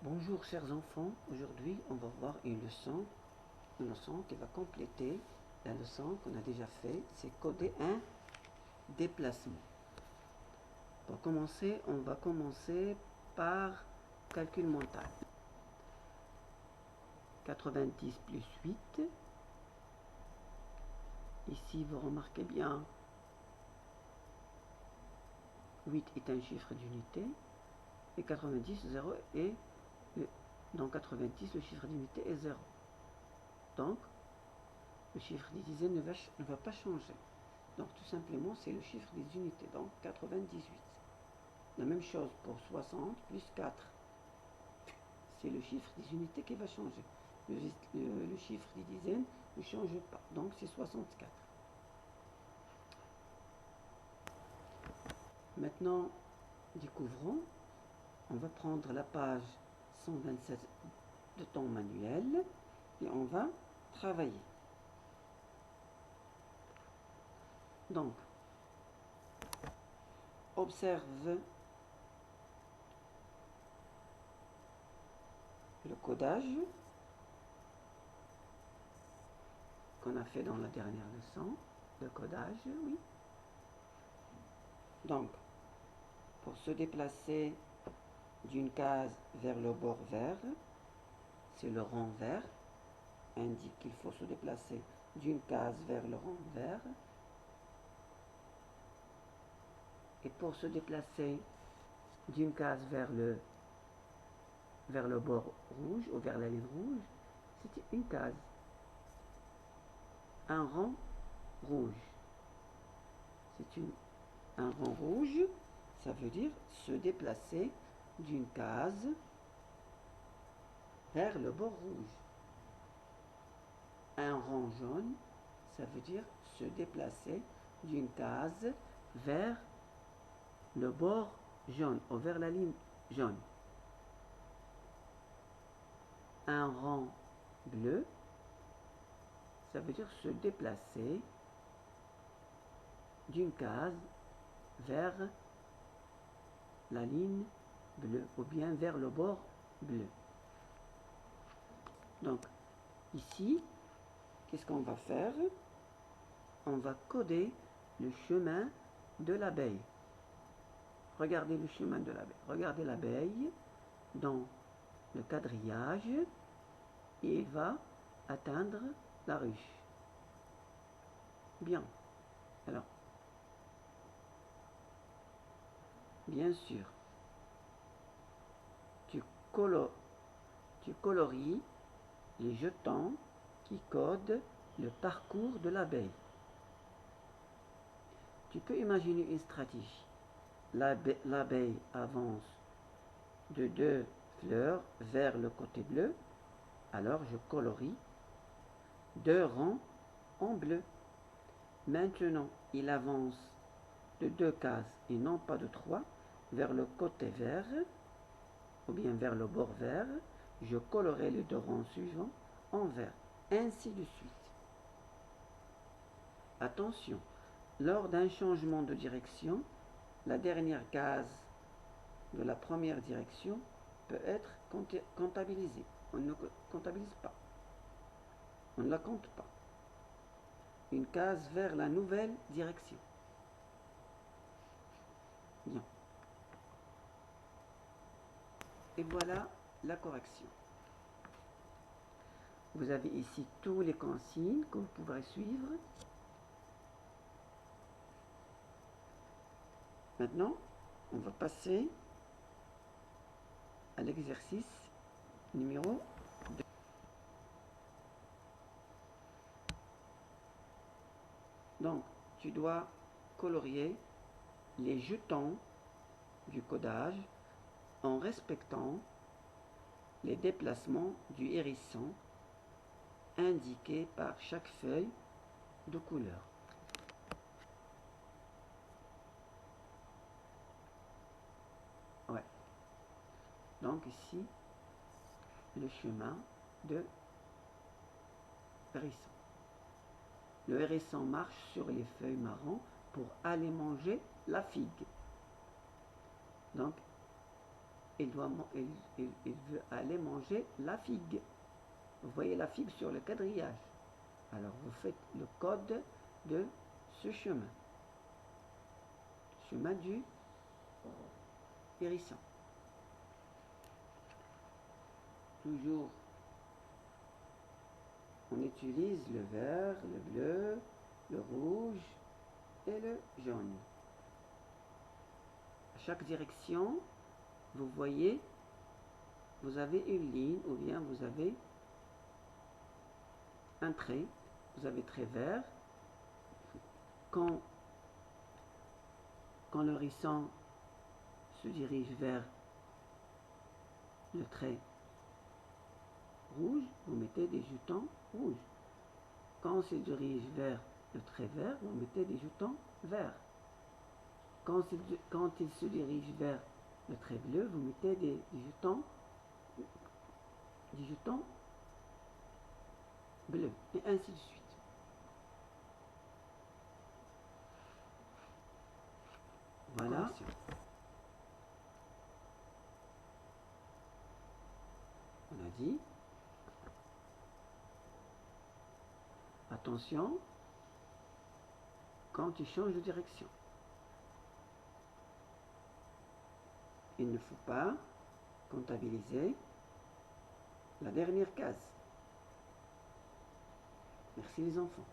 Bonjour chers enfants, aujourd'hui on va voir une leçon qui va compléter la leçon qu'on a déjà fait, c'est coder un déplacement. Pour commencer, on va commencer par calcul mental. 90 plus 8. Ici vous remarquez bien, 8 est un chiffre d'unité et 90, 0 est dans 90, le chiffre d'unité est 0. Donc, le chiffre des dizaines ne va pas changer. Donc, tout simplement, c'est le chiffre des unités. Donc, 98. La même chose pour 60 plus 4. C'est le chiffre des unités qui va changer. Le chiffre des dizaines ne change pas. Donc, c'est 64. Maintenant, découvrons. On va prendre la page 127 de ton manuel et on va travailler. Donc, observe le codage qu'on a fait dans la dernière leçon. Le codage, oui. Donc, pour se déplacer d'une case vers le bord vert, c'est le rond vert, indique qu'il faut se déplacer d'une case vers le rond vert. Et pour se déplacer d'une case vers le bord rouge ou vers la ligne rouge, c'est une case. Un rond rouge. C'est un rond rouge, ça veut dire se déplacer d'une case vers le bord rouge. Un rond jaune, ça veut dire se déplacer d'une case vers le bord jaune ou vers la ligne jaune. Un rond bleu, ça veut dire se déplacer d'une case vers la ligne bleue ou bien vers le bord bleu. Donc, ici, qu'est-ce qu'on va faire? On va coder le chemin de l'abeille. Regardez le chemin de l'abeille. Regardez l'abeille dans le quadrillage et il va atteindre la ruche. Bien. Alors, bien sûr, tu colories les jetons qui codent le parcours de l'abeille. Tu peux imaginer une stratégie. L'abeille avance de 2 fleurs vers le côté bleu. Alors je colorie 2 rangs en bleu. Maintenant, il avance de 2 cases et non pas de 3 vers le côté vert ou bien vers le bord vert. Je colorerai les 2 rangs suivants en vert, ainsi de suite. Attention, lors d'un changement de direction, la dernière case de la première direction peut être comptabilisée. On ne comptabilise pas. On ne la compte pas. Une case vers la nouvelle direction. Bien. Et voilà la correction. Vous avez ici tous les consignes que vous pourrez suivre. Maintenant, on va passer à l'exercice numéro 2. Donc, tu dois colorier les jetons du codage en respectant les déplacements du hérisson indiqués par chaque feuille de couleur. Ouais. Donc ici, le chemin de hérisson. Le hérisson marche sur les feuilles marron pour aller manger la figue. Donc, il veut aller manger la figue. Vous voyez la figue sur le quadrillage. Alors vous faites le code de ce chemin. Chemin du hérisson. Toujours, on utilise le vert, le bleu, le rouge et le jaune. À chaque direction, vous voyez, vous avez une ligne ou bien vous avez un trait. Vous avez trait vert. Quand le hérisson se dirige vers le trait rouge, vous mettez des jetons rouges. Quand on se dirige vers le trait vert, vous mettez des jetons verts. Quand il se dirige vers le trait bleu, vous mettez des jetons bleus, et ainsi de suite. Voilà. On a dit. Attention quand tu changes de direction. Il ne faut pas comptabiliser la dernière case. Merci les enfants.